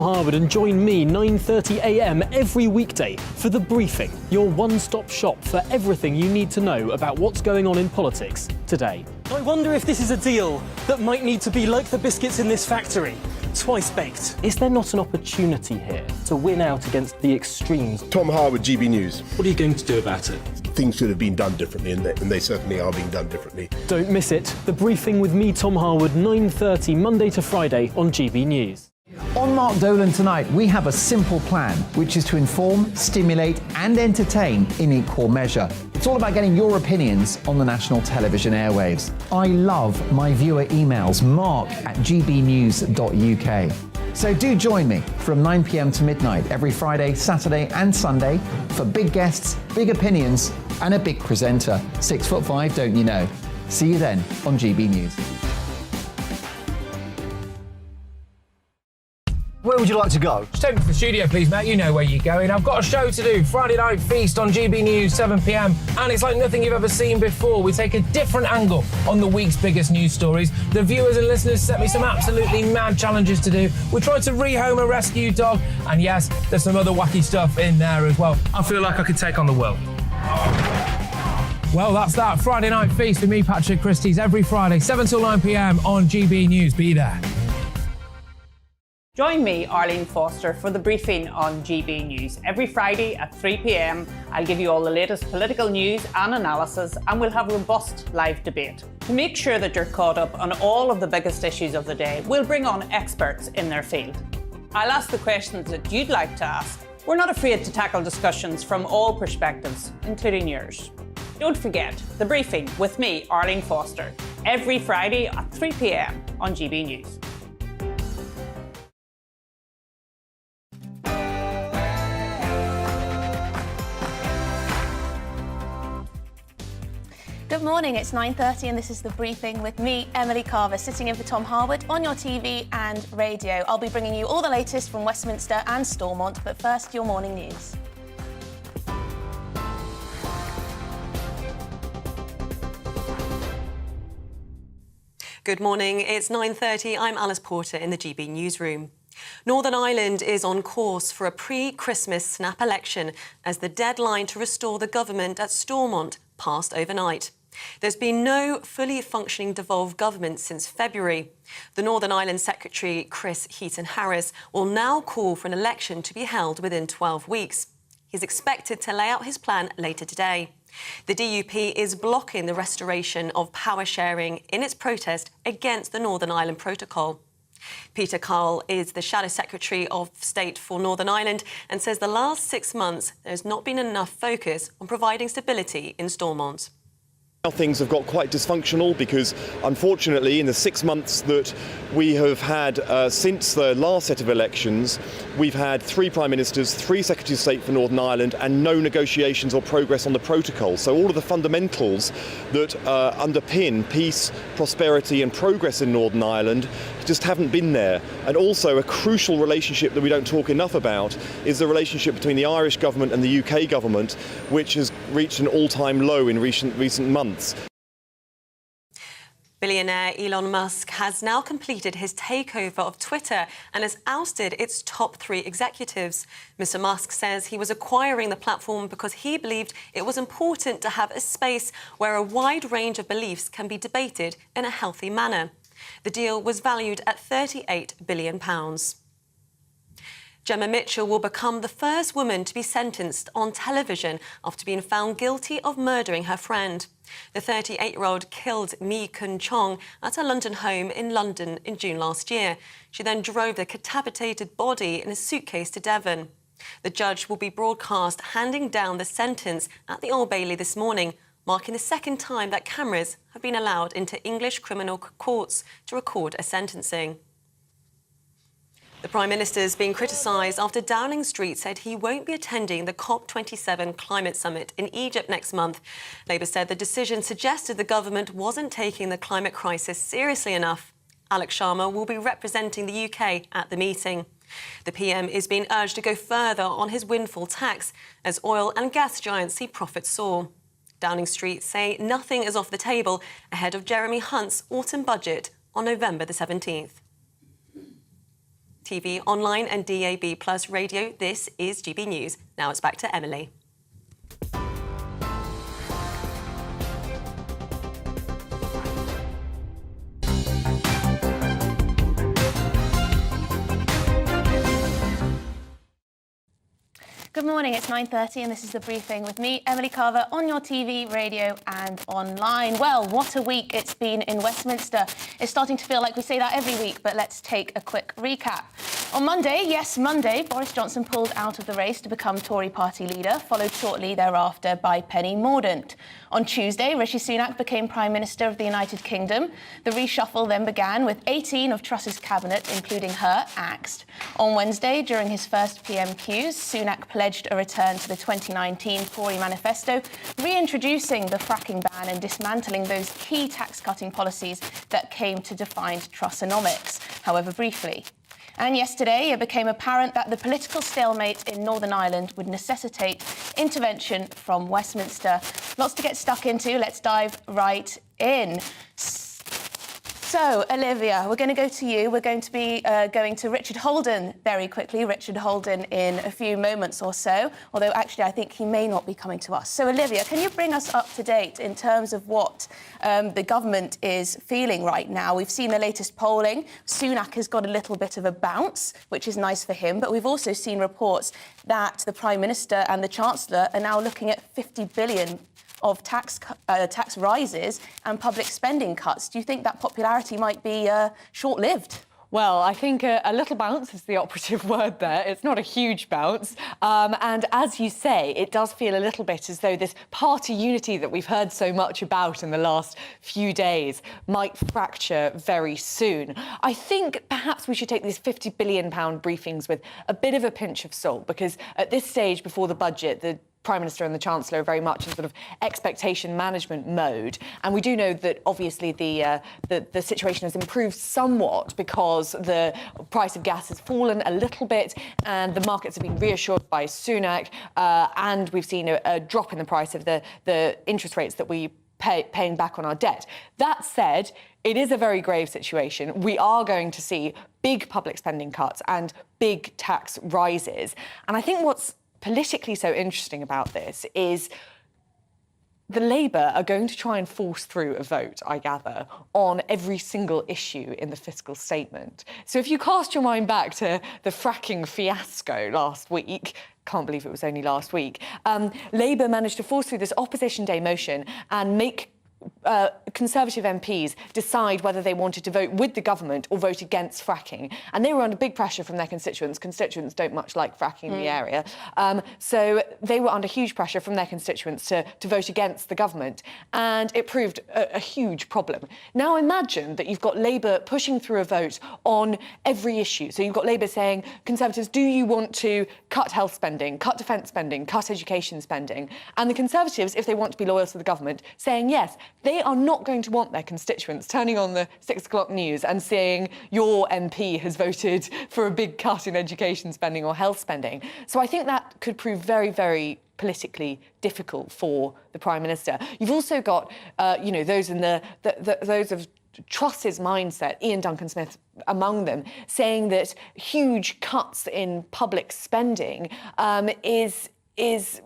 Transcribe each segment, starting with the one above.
Harwood, and join me 9:30 a.m. every weekday for The Briefing, your one-stop shop for everything you need to know about what's going on in politics today. I wonder if this is a deal that might need to be like the biscuits in this factory, twice baked. Is there not an opportunity here to win out against the extremes? Tom Harwood, GB News. What are you going to do about it? Things should have been done differently, and they certainly are being done differently. Don't miss it. The Briefing with me, Tom Harwood, 9:30 Monday to Friday on GB News. On Mark Dolan tonight, we have a simple plan, which is to inform, stimulate and entertain in equal measure. It's all about getting your opinions on the national television airwaves. I love my viewer emails, mark@gbnews.uk. So do join me from 9 p.m. to midnight every Friday, Saturday and Sunday for big guests, big opinions and a big presenter. 6'5", don't you know? See you then on GB News. Where would you like to go? Just take me to the studio, please, Matt. You know where you're going. I've got a show to do. Friday Night Feast on GB News, 7 p.m. And it's like nothing you've ever seen before. We take a different angle on the week's biggest news stories. The viewers and listeners set me some absolutely mad challenges to do. We're trying to rehome a rescue dog. And yes, there's some other wacky stuff in there as well. I feel like I could take on the world. Well, that's that. Friday Night Feast with me, Patrick Christie's, every Friday, 7 till 9 p.m. on GB News. Be there. Join me, Arlene Foster, for The Briefing on GB News. Every Friday at 3 p.m, I'll give you all the latest political news and analysis, and we'll have robust live debate. To make sure that you're caught up on all of the biggest issues of the day, we'll bring on experts in their field. I'll ask the questions that you'd like to ask. We're not afraid to tackle discussions from all perspectives, including yours. Don't forget, The Briefing with me, Arlene Foster, every Friday at 3 p.m. on GB News. Good morning, it's 9:30 and this is The Briefing with me, Emily Carver, sitting in for Tom Harwood on your TV and radio. I'll be bringing you all the latest from Westminster and Stormont, but first, your morning news. Good morning, it's 9:30. I'm Alice Porter in the GB newsroom. Northern Ireland is on course for a pre-Christmas snap election as the deadline to restore the government at Stormont passed overnight. There's been no fully functioning devolved government since February. The Northern Ireland Secretary, Chris Heaton-Harris, will now call for an election to be held within 12 weeks. He's expected to lay out his plan later today. The DUP is blocking the restoration of power sharing in its protest against the Northern Ireland Protocol. Peter Carl is the Shadow Secretary of State for Northern Ireland and says the last 6 months there's not been enough focus on providing stability in Stormont. Now things have got quite dysfunctional because, unfortunately, in the 6 months that we have had since the last set of elections, we've had 3 Prime Ministers, 3 Secretaries of State for Northern Ireland and no negotiations or progress on the protocol. So all of the fundamentals that underpin peace, prosperity and progress in Northern Ireland just haven't been there. And also a crucial relationship that we don't talk enough about is the relationship between the Irish government and the UK government, which has reached an all-time low in recent months. Billionaire Elon Musk has now completed his takeover of Twitter and has ousted its top 3 executives. Mr. Musk says he was acquiring the platform because he believed it was important to have a space where a wide range of beliefs can be debated in a healthy manner. The deal was valued at £38 billion. Gemma Mitchell will become the first woman to be sentenced on television after being found guilty of murdering her friend. The 38-year-old killed Mi Kun Chong at her London home in London in June last year. She then drove the decapitated body in a suitcase to Devon. The judge will be broadcast handing down the sentence at the Old Bailey this morning, marking the second time that cameras have been allowed into English criminal courts to record a sentencing. The Prime Minister is being criticised after Downing Street said he won't be attending the COP27 climate summit in Egypt next month. Labour said the decision suggested the government wasn't taking the climate crisis seriously enough. Alex Sharma will be representing the UK at the meeting. The PM is being urged to go further on his windfall tax as oil and gas giants see profits soar. Downing Street say nothing is off the table ahead of Jeremy Hunt's autumn budget on November the 17th. TV, online and DAB Plus radio. This is GB News. Now it's back to Emily. Good morning, it's 9:30 and this is The Briefing with me, Emily Carver, on your TV, radio and online. Well, what a week it's been in Westminster. It's starting to feel like we say that every week, but let's take a quick recap. On Monday, yes, Monday, Boris Johnson pulled out of the race to become Tory party leader, followed shortly thereafter by Penny Mordaunt. On Tuesday, Rishi Sunak became Prime Minister of the United Kingdom. The reshuffle then began with 18 of Truss's cabinet, including her, axed. On Wednesday, during his first PMQs, Sunak pledged a return to the 2019 Tory manifesto, reintroducing the fracking ban and dismantling those key tax-cutting policies that came to define Trussonomics, however briefly. And yesterday, it became apparent that the political stalemate in Northern Ireland would necessitate intervention from Westminster. Lots to get stuck into. Let's dive right in. So, Olivia, we're going to go to you. We're going to be going to Richard Holden very quickly. Richard Holden in a few moments or so, although actually I think he may not be coming to us. So, Olivia, can you bring us up to date in terms of what the government is feeling right now? We've seen the latest polling. Sunak has got a little bit of a bounce, which is nice for him, but we've also seen reports that the Prime Minister and the Chancellor are now looking at 50 billion of tax rises and public spending cuts. Do you think that popularity might be short-lived? Well, I think a little bounce is the operative word there. It's not a huge bounce. And as you say, it does feel a little bit as though this party unity that we've heard so much about in the last few days might fracture very soon. I think perhaps we should take these £50 billion briefings with a bit of a pinch of salt, because at this stage before the budget, the Prime Minister and the Chancellor are very much in sort of expectation management mode. And we do know that obviously the situation has improved somewhat because the price of gas has fallen a little bit and the markets have been reassured by Sunak, and we've seen a drop in the price of the interest rates that we paying back on our debt. That said, it is a very grave situation. We are going to see big public spending cuts and big tax rises. And I think what's politically so interesting about this is the Labour are going to try and force through a vote, I gather, on every single issue in the fiscal statement. So if you cast your mind back to the fracking fiasco last week, can't believe it was only last week, Labour managed to force through this Opposition Day motion and make Conservative MPs decide whether they wanted to vote with the government or vote against fracking. And they were under big pressure from their constituents. Constituents don't much like fracking in the area. So they were under huge pressure from their constituents to vote against the government. And it proved a huge problem. Now imagine that you've got Labour pushing through a vote on every issue. So you've got Labour saying, Conservatives, do you want to cut health spending, cut defence spending, cut education spending? And the Conservatives, if they want to be loyal to the government, saying yes. They are not going to want their constituents turning on the 6 o'clock news and seeing your MP has voted for a big cut in education spending or health spending. So I think that could prove very, very politically difficult for the Prime Minister. You've also got, those in those of Truss's mindset, Ian Duncan-Smith among them, saying that huge cuts in public spending is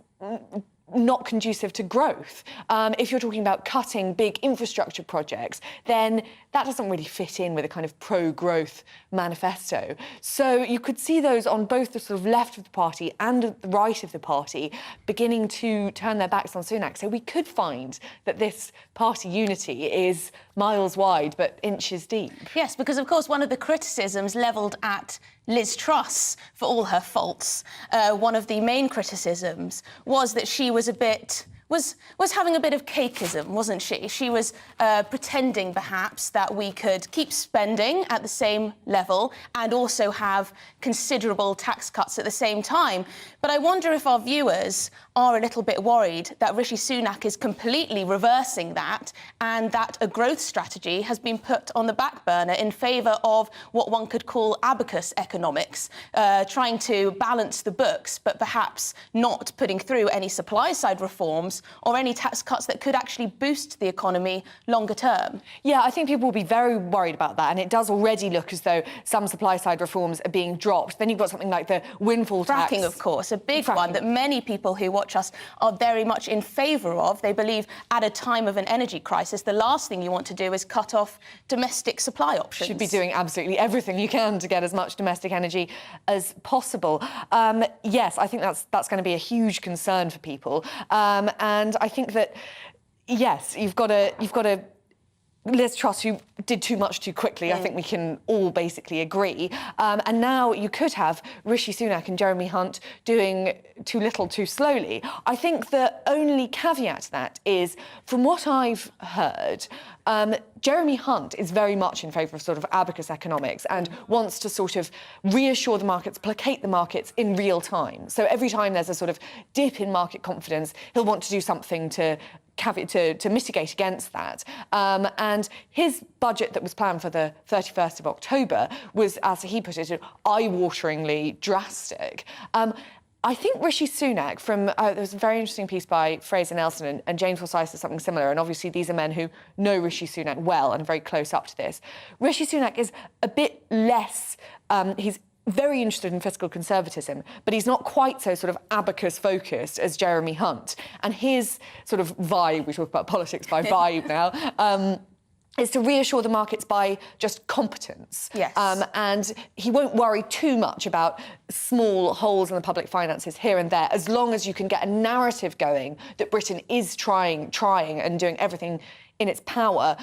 not conducive to growth. If you're talking about cutting big infrastructure projects, then that doesn't really fit in with a kind of pro-growth manifesto. So you could see those on both the sort of left of the party and the right of the party beginning to turn their backs on Sunak. So we could find that this party unity is miles wide but inches deep. Yes, because of course one of the criticisms levelled at Liz Truss for all her faults, one of the main criticisms was that she was was having a bit of cakeism, wasn't she? She was pretending, perhaps, that we could keep spending at the same level and also have considerable tax cuts at the same time. But I wonder if our viewers are a little bit worried that Rishi Sunak is completely reversing that and that a growth strategy has been put on the back burner in favour of what one could call abacus economics, trying to balance the books, but perhaps not putting through any supply-side reforms reforms or any tax cuts that could actually boost the economy longer term? Yeah, I think people will be very worried about that, and it does already look as though some supply-side reforms are being dropped. Then you've got something like the windfall tax. Fracking, of course, a big one that many people who watch us are very much in favour of. They believe at a time of an energy crisis, the last thing you want to do is cut off domestic supply options. Should be doing absolutely everything you can to get as much domestic energy as possible. Yes, I think that's going to be a huge concern for people, and I think that yes, you've got to. Liz Truss, who did too much too quickly, I think we can all basically agree. And now you could have Rishi Sunak and Jeremy Hunt doing too little too slowly. I think the only caveat to that is, from what I've heard, Jeremy Hunt is very much in favour of sort of abacus economics and wants to sort of reassure the markets, placate the markets in real time. So every time there's a sort of dip in market confidence, he'll want to do something to mitigate against that. And his budget that was planned for the 31st of October was, as he put it, eye-wateringly drastic. I think Rishi Sunak, there was a very interesting piece by Fraser Nelson and James Forsyth said something similar, and obviously these are men who know Rishi Sunak well and are very close up to this. Rishi Sunak is a bit less, he's very interested in fiscal conservatism, but he's not quite so sort of abacus-focused as Jeremy Hunt. And his sort of vibe, we talk about politics by vibe now, is to reassure the markets by just competence. Yes. And he won't worry too much about small holes in the public finances here and there, as long as you can get a narrative going that Britain is trying and doing everything in its power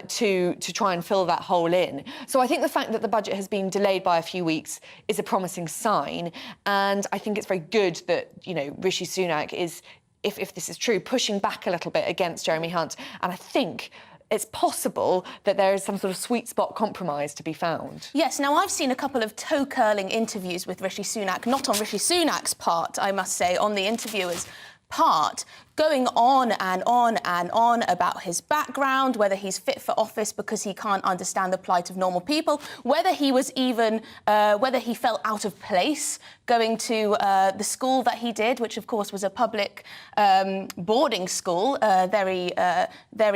to try and fill that hole in. So I think the fact that the budget has been delayed by a few weeks is a promising sign, and I think it's very good that, you know, Rishi Sunak is, if this is true, pushing back a little bit against Jeremy Hunt, and I think it's possible that there is some sort of sweet spot compromise to be found. Yes, now I've seen a couple of toe-curling interviews with Rishi Sunak, not on Rishi Sunak's part, I must say, on the interviewer's part, going on and on and on about his background, whether he's fit for office because he can't understand the plight of normal people, whether he was even, whether he felt out of place going to the school that he did, which of course was a public boarding school, very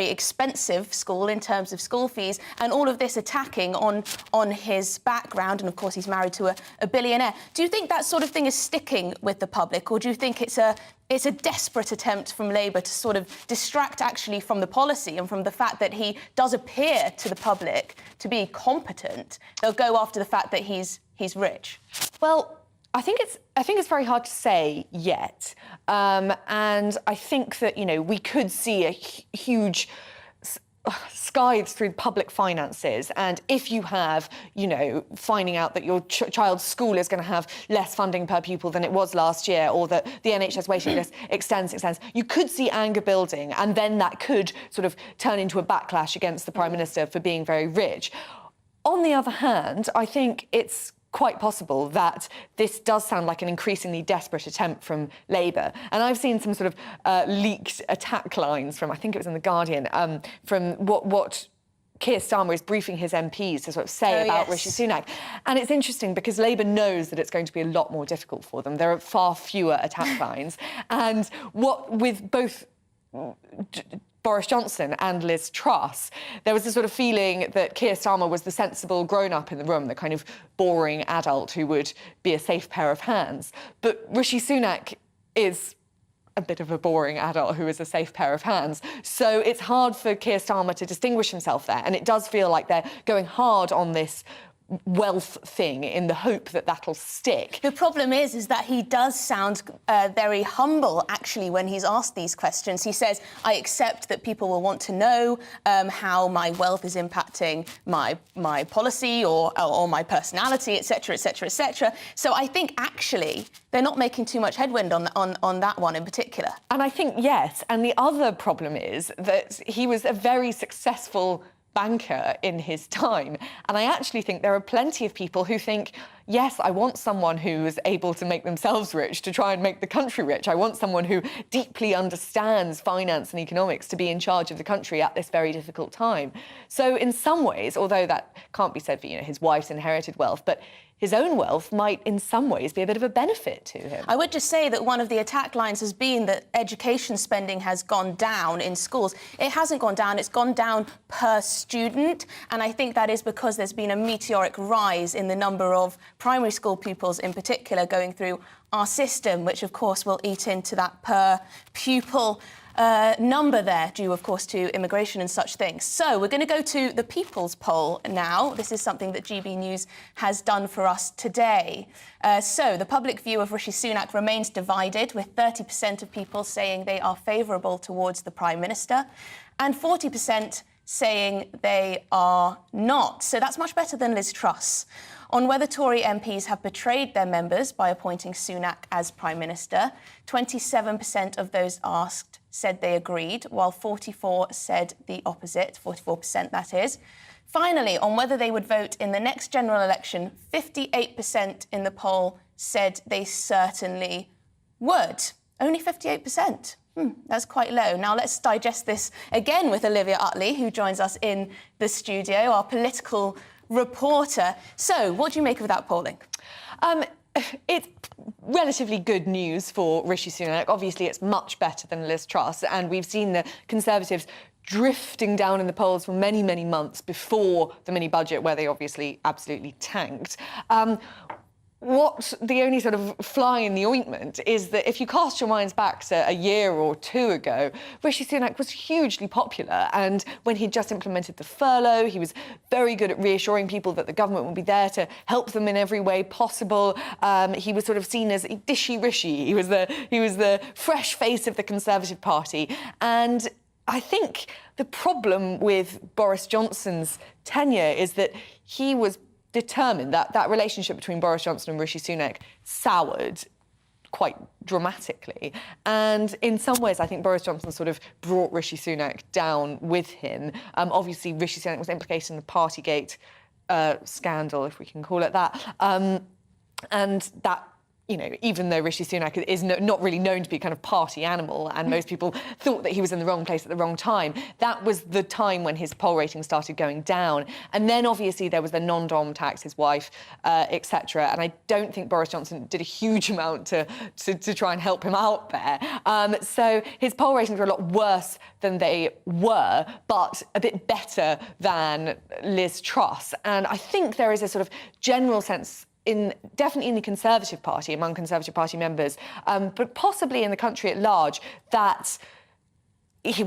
expensive school in terms of school fees, and all of this attacking on his background, and of course he's married to a billionaire. Do you think that sort of thing is sticking with the public, or do you think it's a desperate attempt from Labour to sort of distract actually from the policy and from the fact that he does appear to the public to be competent? They'll go after the fact that he's rich. Well, I think it's very hard to say yet, and I think that, you know, we could see a huge scythe through public finances, and if you have, you know, finding out that your child's school is going to have less funding per pupil than it was last year, or that the NHS waiting list extends, you could see anger building, and then that could sort of turn into a backlash against the Prime Minister for being very rich. On the other hand, I think it's quite possible that this does sound like an increasingly desperate attempt from Labour. And I've seen some sort of leaked attack lines from, I think it was in The Guardian, from what Keir Starmer is briefing his MPs to sort of say about Rishi Sunak. And it's interesting because Labour knows that it's going to be a lot more difficult for them. There are far fewer attack lines. And what with both Boris Johnson and Liz Truss, there was a sort of feeling that Keir Starmer was the sensible grown-up in the room, the kind of boring adult who would be a safe pair of hands. But Rishi Sunak is a bit of a boring adult who is a safe pair of hands. So it's hard for Keir Starmer to distinguish himself there. And it does feel like they're going hard on this wealth thing in the hope that that'll stick. The problem is that he does sound very humble, actually, when he's asked these questions. He says, I accept that people will want to know how my wealth is impacting my policy or my personality, etc., etc., etc. So I think, actually, they're not making too much headwind on that one in particular. And I think, yes, and the other problem is that he was a very successful banker in his time. And I actually think there are plenty of people who think, yes, I want someone who is able to make themselves rich, to try and make the country rich. I want someone who deeply understands finance and economics to be in charge of the country at this very difficult time. So in some ways, although that can't be said for, you know, his wife's inherited wealth, but his own wealth might in some ways be a bit of a benefit to him. I would just say that one of the attack lines has been that education spending has gone down in schools. It hasn't gone down, it's gone down per student, and I think that is because there's been a meteoric rise in the number of primary school pupils in particular going through our system, which of course will eat into that per pupil number there, due, of course, to immigration and such things. So we're going to go to the People's Poll now. This is something that GB News has done for us today. So the public view of Rishi Sunak remains divided, with 30% of people saying they are favourable towards the Prime Minister and 40% saying they are not. So that's much better than Liz Truss. On whether Tory MPs have betrayed their members by appointing Sunak as Prime Minister, 27% of those asked said they agreed, while 44% said the opposite, 44% that is. Finally, on whether they would vote in the next general election, 58% in the poll said they certainly would. Only 58%. That's quite low. Now let's digest this again with Olivia Utley, who joins us in the studio, our political reporter. So, what do you make of that polling? It's relatively good news for Rishi Sunak. Obviously, it's much better than Liz Truss, and we've seen the Conservatives drifting down in the polls for many, many months before the mini-budget, where they obviously absolutely tanked. What the only sort of fly in the ointment is that if you cast your minds back to a year or two ago, Rishi Sunak was hugely popular, and when he just implemented the furlough, he was very good at reassuring people that the government would be there to help them in every way possible. He was sort of seen as dishy Rishi. He was the fresh face of the Conservative Party, and I think the problem with Boris Johnson's tenure is that he was determined that relationship between Boris Johnson and Rishi Sunak soured quite dramatically. And in some ways, I think Boris Johnson sort of brought Rishi Sunak down with him. Obviously, Rishi Sunak was implicated in the Partygate scandal, if we can call it that. And that, you know, even though Rishi Sunak is not really known to be a kind of party animal, and most people thought that he was in the wrong place at the wrong time, that was the time when his poll rating started going down. And then, obviously, there was the non-dom tax, his wife, etc. And I don't think Boris Johnson did a huge amount to try and help him out there. So his poll ratings were a lot worse than they were, but a bit better than Liz Truss. And I think there is a sort of general sense definitely in the Conservative Party, among Conservative Party members, but possibly in the country at large, that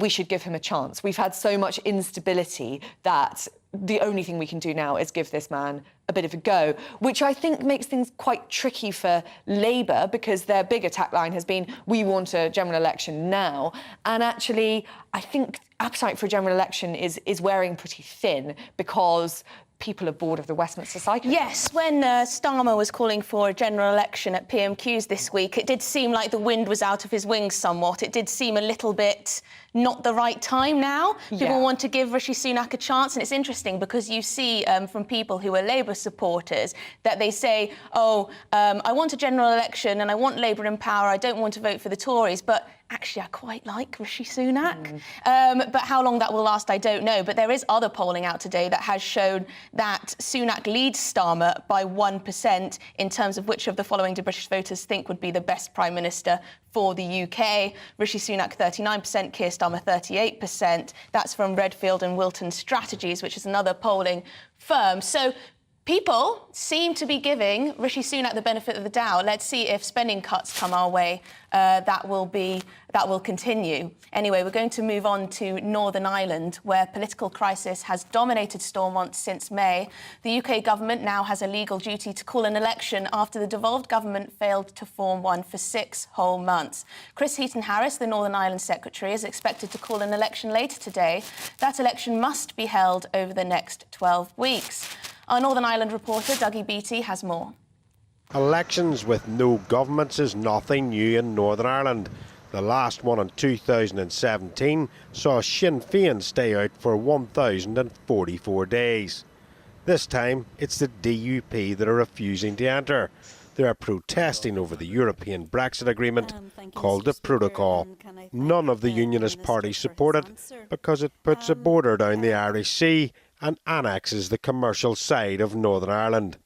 we should give him a chance. We've had so much instability that the only thing we can do now is give this man a bit of a go, which I think makes things quite tricky for Labour, because their big attack line has been, we want a general election now. And actually, I think appetite for a general election is wearing pretty thin, because people are bored of the Westminster cycle. Yes, when Starmer was calling for a general election at PMQs this week, it did seem like the wind was out of his wings somewhat. It did seem a little bit not the right time now. People want to give Rishi Sunak a chance, and it's interesting because you see from people who are Labour supporters that they say, I want a general election and I want Labour in power, I don't want to vote for the Tories, but actually I quite like Rishi Sunak. But how long that will last, I don't know. But there is other polling out today that has shown that Sunak leads Starmer by 1% in terms of which of the following do British voters think would be the best Prime Minister for the UK. Rishi Sunak 39%, Keir Starmer 38%. That's from Redfield and Wilton Strategies, which is another polling firm. So people seem to be giving Rishi Sunak the benefit of the doubt. Let's see if spending cuts come our way. That will continue. Anyway, we're going to move on to Northern Ireland, where political crisis has dominated Stormont since May. The UK government now has a legal duty to call an election after the devolved government failed to form one for 6 whole months. Chris Heaton-Harris, the Northern Ireland Secretary, is expected to call an election later today. That election must be held over the next 12 weeks. Our Northern Ireland reporter, Dougie Beattie, has more. Elections with no governments is nothing new in Northern Ireland. The last one in 2017 saw Sinn Féin stay out for 1,044 days. This time, it's the DUP that are refusing to enter. They are protesting over the European Brexit agreement called the Protocol. None of the unionist parties support it because it puts a border down the Irish Sea and annexes the commercial side of Northern Ireland.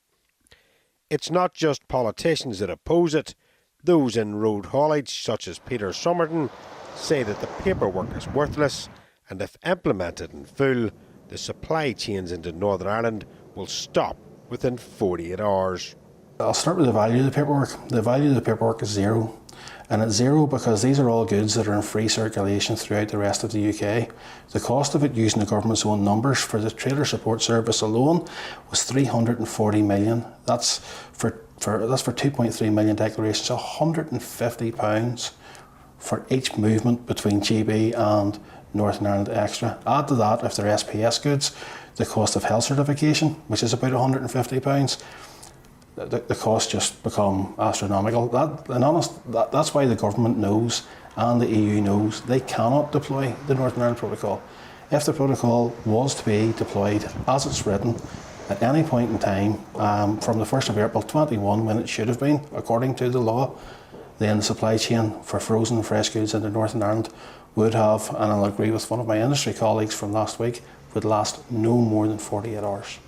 It's not just politicians that oppose it. Those in road haulage, such as Peter Somerton, say that the paperwork is worthless, and if implemented in full, the supply chains into Northern Ireland will stop within 48 hours. I'll start with the value of the paperwork. The value of the paperwork is zero. And it's zero because these are all goods that are in free circulation throughout the rest of the UK. The cost of it, using the government's own numbers, for the Trader Support Service alone was 340 million. That's for 2.3 million declarations, £150 for each movement between GB and Northern Ireland Extra. Add to that, if they're SPS goods, the cost of health certification, which is about £150. The costs just become astronomical. That's why the government knows and the EU knows they cannot deploy the Northern Ireland Protocol. If the protocol was to be deployed as it's written at any point in time from the 1st of April 21, when it should have been, according to the law, then the supply chain for frozen and fresh goods into Northern Ireland would have, and I'll agree with one of my industry colleagues from last week, would last no more than 48 hours.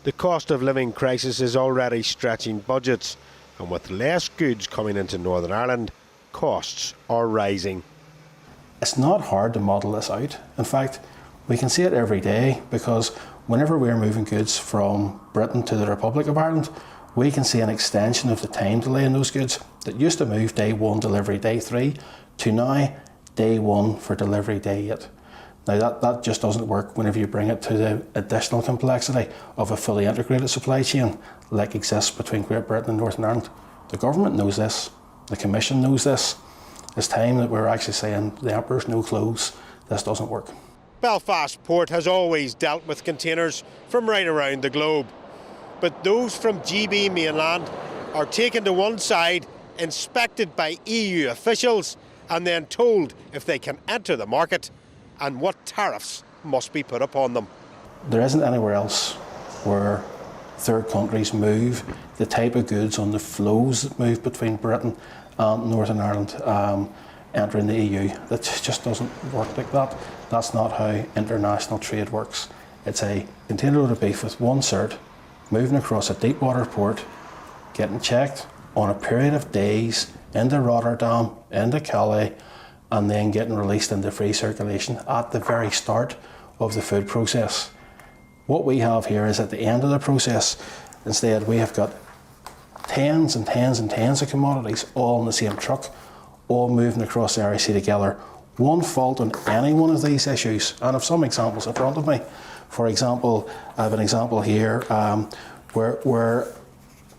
The cost of living crisis is already stretching budgets, and with less goods coming into Northern Ireland, costs are rising. It's not hard to model this out. In fact, we can see it every day, because whenever we're moving goods from Britain to the Republic of Ireland, we can see an extension of the time delay in those goods that used to move day 1, delivery day 3, to now day 1 for delivery day 8. Now that just doesn't work whenever you bring it to the additional complexity of a fully integrated supply chain like exists between Great Britain and Northern Ireland. The government knows this, the Commission knows this. It's time that we're actually saying the emperor's no clothes, this doesn't work. Belfast Port has always dealt with containers from right around the globe, but those from GB mainland are taken to one side, inspected by EU officials, and then told if they can enter the market and what tariffs must be put upon them. There isn't anywhere else where third countries move the type of goods on the flows that move between Britain and Northern Ireland entering the EU. That just doesn't work like that. That's not how international trade works. It's a container load of beef with one cert moving across a deep water port, getting checked on a period of days into Rotterdam, into Calais, and then getting released into free circulation at the very start of the food process. What we have here is at the end of the process, instead we have got tens and tens and tens of commodities all in the same truck, all moving across the RIC together. One fault on any one of these issues, and I have some examples in front of me. For example, I have an example here where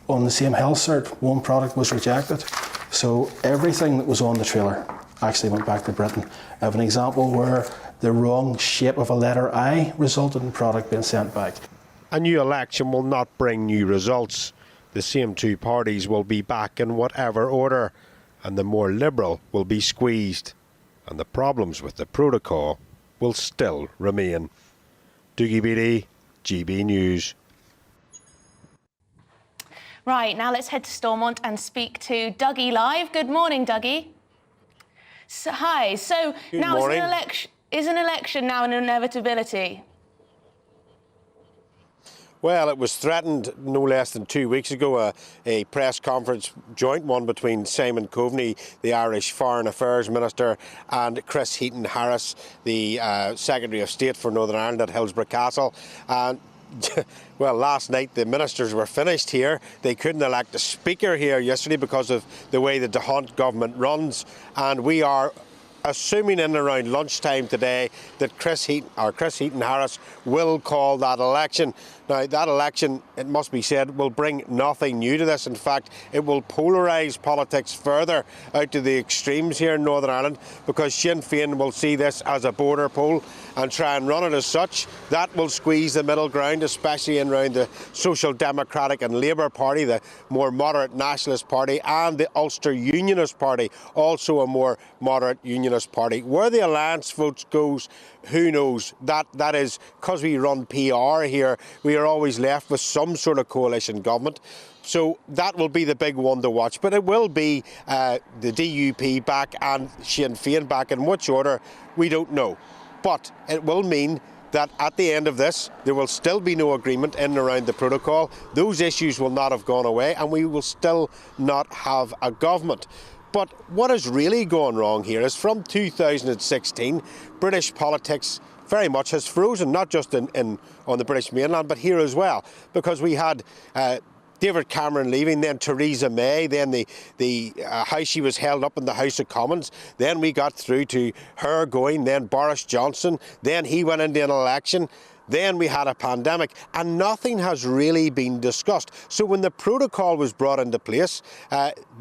on the same health cert, one product was rejected. So everything that was on the trailer actually went back to Britain. I have an example where the wrong shape of a letter I resulted in product being sent back. A new election will not bring new results. The same two parties will be back in whatever order, and the more liberal will be squeezed, and the problems with the protocol will still remain. Dougie Beattie, GB News. Right, now let's head to Stormont and speak to Dougie live. Good morning, Dougie. So, hi. So Good now morning. Is an election now an inevitability? Well, it was threatened no less than 2 weeks ago, a press conference, joint one between Simon Coveney, the Irish Foreign Affairs Minister, and Chris Heaton-Harris, the Secretary of State for Northern Ireland at Hillsborough Castle. And well, last night the ministers were finished here. They couldn't elect a speaker here yesterday because of the way the DeHunt government runs, and we are assuming in around lunchtime today that Chris Heaton-Harris will call that election. Now, that election, it must be said, will bring nothing new to this. In fact, it will polarise politics further out to the extremes here in Northern Ireland, because Sinn Féin will see this as a border poll and try and run it as such. That will squeeze the middle ground, especially in around the Social Democratic and Labour Party, the more moderate Nationalist Party, and the Ulster Unionist Party, also a more moderate Unionist Party. Where the alliance votes goes, who knows? That is, because we run PR here, we are always left with some sort of coalition government. So that will be the big one to watch. But it will be the DUP back and Sinn Féin back. In which order, we don't know. But it will mean that at the end of this, there will still be no agreement in and around the protocol. Those issues will not have gone away, and we will still not have a government. But what has really gone wrong here is from 2016, British politics very much has frozen, not just on the British mainland, but here as well, because we had David Cameron leaving, then Theresa May, then how she was held up in the House of Commons, then we got through to her going, then Boris Johnson, then he went into an election. Then we had a pandemic, and nothing has really been discussed. So when the protocol was brought into place,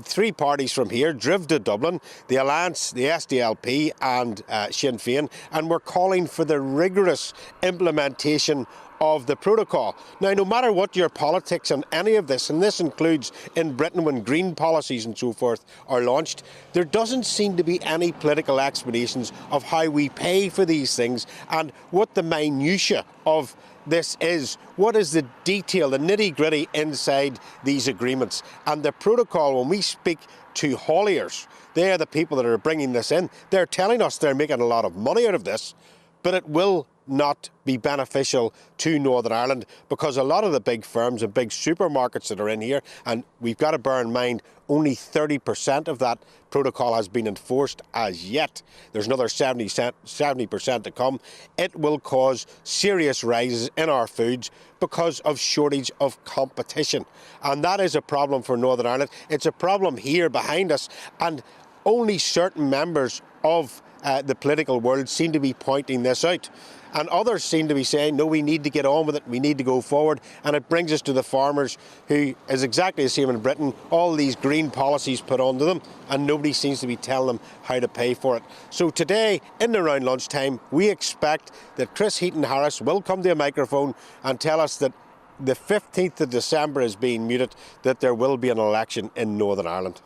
three parties from here drove to Dublin, the Alliance, the SDLP and Sinn Féin, and were calling for the rigorous implementation of the protocol. Now, no matter what your politics on any of this, and this includes in Britain when green policies and so forth are launched, there doesn't seem to be any political explanations of how we pay for these things and what the minutiae of this is. What is the detail, the nitty-gritty inside these agreements? And the protocol, when we speak to hauliers, they are the people that are bringing this in, they're telling us they're making a lot of money out of this, but it will not be beneficial to Northern Ireland because a lot of the big firms and big supermarkets that are in here, and we've got to bear in mind only 30% of that protocol has been enforced as yet. There's another 70% to come. It will cause serious rises in our foods because of shortage of competition. And that is a problem for Northern Ireland. It's a problem here behind us, and only certain members of the political world seem to be pointing this out. And others seem to be saying, no, we need to get on with it, we need to go forward. And it brings us to the farmers, who is exactly the same in Britain, all these green policies put onto them, and nobody seems to be telling them how to pay for it. So today, in and around lunchtime, we expect that Chris Heaton-Harris will come to a microphone and tell us that the 15th of December is being mooted, that there will be an election in Northern Ireland.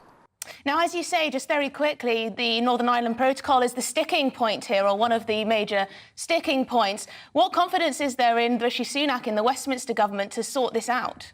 Now, as you say, just very quickly, the Northern Ireland Protocol is the sticking point here, or one of the major sticking points. What confidence is there in Rishi Sunak in the Westminster government to sort this out?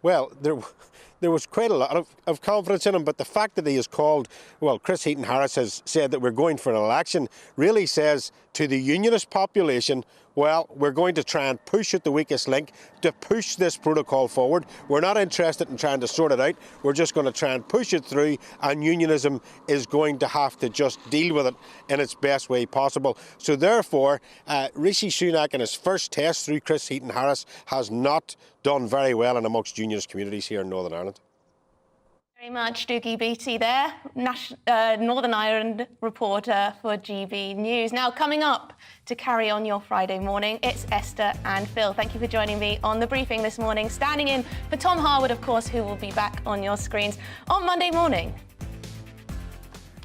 Well, there was quite a lot of confidence in him, but the fact that he has called, well, Chris Heaton-Harris has said that we're going for an election, really says to the unionist population, well, we're going to try and push at the weakest link to push this protocol forward. We're not interested in trying to sort it out. We're just going to try and push it through, and unionism is going to have to just deal with it in its best way possible. So therefore, Rishi Sunak in his first test through Chris Heaton-Harris has not done very well in amongst unionist communities here in Northern Ireland. Very much, Doogie Beattie there, Northern Ireland reporter for GB News. Now, coming up to carry on your Friday morning, it's Esther and Phil. Thank you for joining me on The Briefing this morning, standing in for Tom Harwood, of course, who will be back on your screens on Monday morning.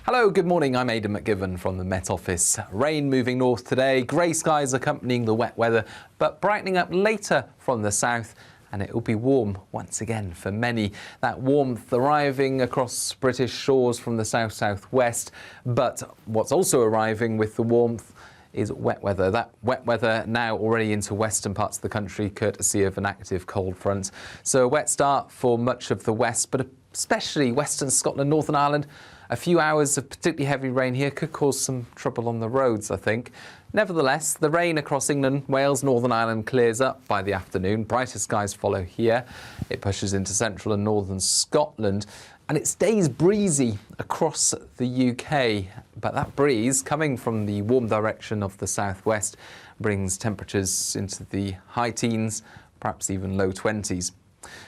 Hello, good morning. I'm Aidan McGivern from the Met Office. Rain moving north today, grey skies accompanying the wet weather, but brightening up later from the south. And it will be warm once again for many. That warmth arriving across British shores from the south-southwest. But what's also arriving with the warmth is wet weather. That wet weather now already into western parts of the country, courtesy of an active cold front. So a wet start for much of the west, but especially western Scotland, Northern Ireland. A few hours of particularly heavy rain here could cause some trouble on the roads, I think. Nevertheless, the rain across England, Wales, Northern Ireland clears up by the afternoon. Brighter skies follow here. It pushes into central and northern Scotland, and it stays breezy across the UK. But that breeze, coming from the warm direction of the southwest, brings temperatures into the high teens, perhaps even low 20s.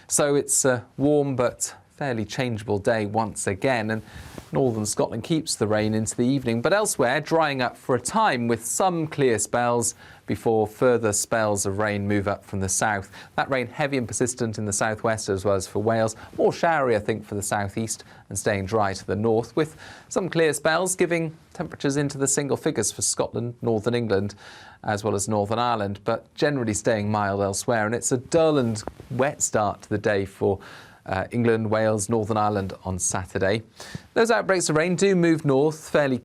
So it's a warm but fairly changeable day once again, and northern Scotland keeps the rain into the evening, but elsewhere drying up for a time with some clear spells before further spells of rain move up from the south. That rain heavy and persistent in the southwest as well as for Wales, more showery I think for the southeast and staying dry to the north, with some clear spells giving temperatures into the single figures for Scotland, northern England as well as Northern Ireland, but generally staying mild elsewhere. And it's a dull and wet start to the day for England, Wales, Northern Ireland on Saturday. Those outbreaks of rain do move north fairly